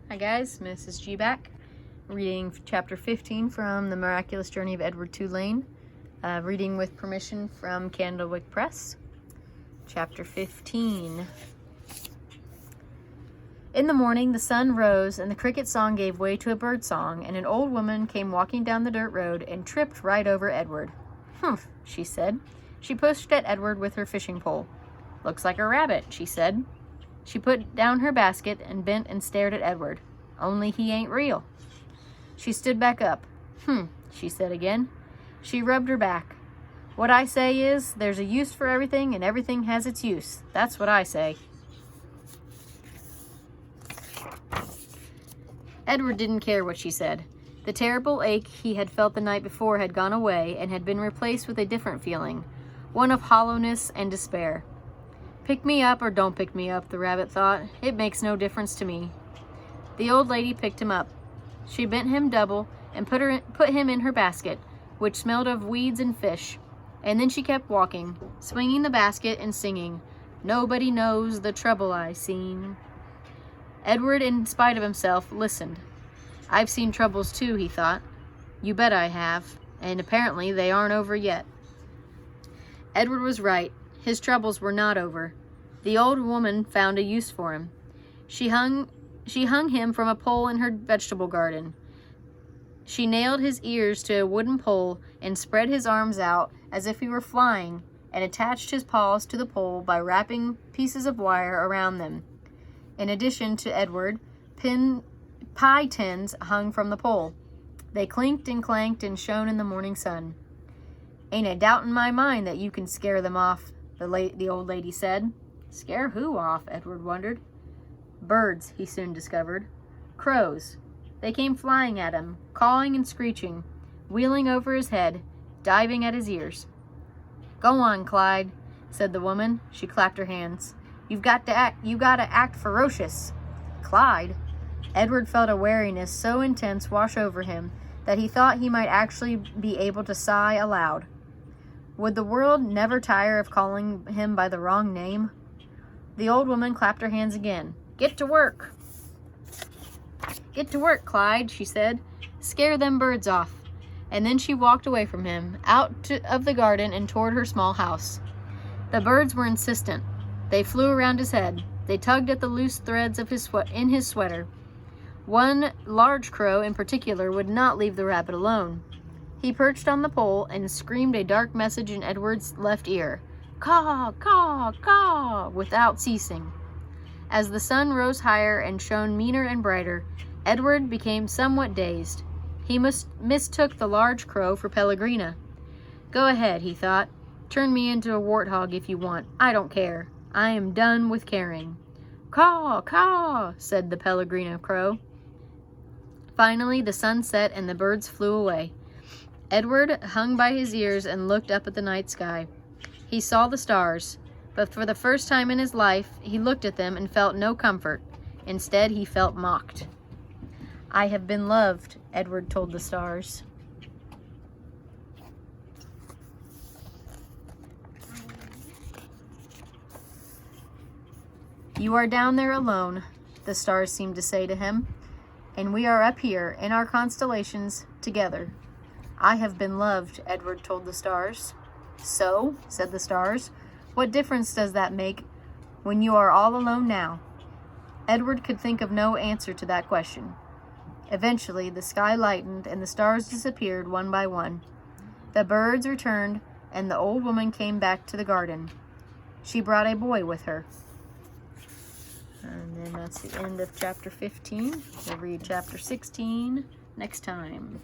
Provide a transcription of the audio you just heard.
Hi guys, Mrs. G back, reading chapter 15 from the Miraculous Journey of Edward Tulane, reading with permission from Candlewick Press. Chapter 15. In the morning the sun rose and the cricket song gave way to a bird song, and an old woman came walking down the dirt road and tripped right over Edward. "Humph," she said. She pushed at Edward with her fishing pole. "Looks like a rabbit," she said. She put down her basket and bent and stared at Edward. "Only he ain't real." She stood back up. She said again. She rubbed her back. "What I say is, there's a use for everything and everything has its use. That's what I say." Edward didn't care what she said. The terrible ache he had felt the night before had gone away and had been replaced with a different feeling, one of hollowness and despair. "Pick me up or don't pick me up," the rabbit thought. "It makes no difference to me." The old lady picked him up. She bent him double and put him in her basket, which smelled of weeds and fish. And then she kept walking, swinging the basket and singing, "Nobody knows the trouble I seen." Edward, in spite of himself, listened. "I've seen troubles too," he thought. "You bet I have, and apparently they aren't over yet." Edward was right. His troubles were not over. The old woman found a use for him. She hung him from a pole in her vegetable garden. She nailed his ears to a wooden pole and spread his arms out as if he were flying, and attached his paws to the pole by wrapping pieces of wire around them. In addition to Edward, pie tins hung from the pole. They clinked and clanked and shone in the morning sun. "Ain't a doubt in my mind that you can scare them off," the old lady said. Scare who off? Edward wondered. Birds, he soon discovered. Crows. They came flying at him, cawing and screeching, wheeling over his head, diving at his ears. "Go on, Clyde," said the woman. She clapped her hands. You got to act ferocious." Clyde? Edward felt a wariness so intense wash over him that he thought he might actually be able to sigh aloud. Would the world never tire of calling him by the wrong name? The old woman clapped her hands again. "Get to work." "Get to work, Clyde," she said. "Scare them birds off." And then she walked away from him, of the garden and toward her small house. The birds were insistent. They flew around his head. They tugged at the loose threads of his sweater. One large crow in particular would not leave the rabbit alone. He perched on the pole and screamed a dark message in Edward's left ear. Caw, caw, caw, without ceasing. As the sun rose higher and shone meaner and brighter, Edward became somewhat dazed. He mistook the large crow for Pellegrina. "Go ahead," he thought. "Turn me into a warthog if you want. I don't care. I am done with caring." "Caw, caw," said the Pellegrina crow. Finally the sun set and the birds flew away. Edward hung by his ears and looked up at the night sky. He saw the stars, but for the first time in his life he looked at them and felt no comfort. Instead, he felt mocked. "I have been loved," Edward told the stars. "You are down there alone," the stars seemed to say to him, "and we are up here in our constellations together." "I have been loved," Edward told the stars. "So," said the stars, "what difference does that make when you are all alone now?" Edward could think of no answer to that question. Eventually, the sky lightened and the stars disappeared one by one. The birds returned and the old woman came back to the garden. She brought a boy with her. And then that's the end of chapter 15. We'll read chapter 16 next time.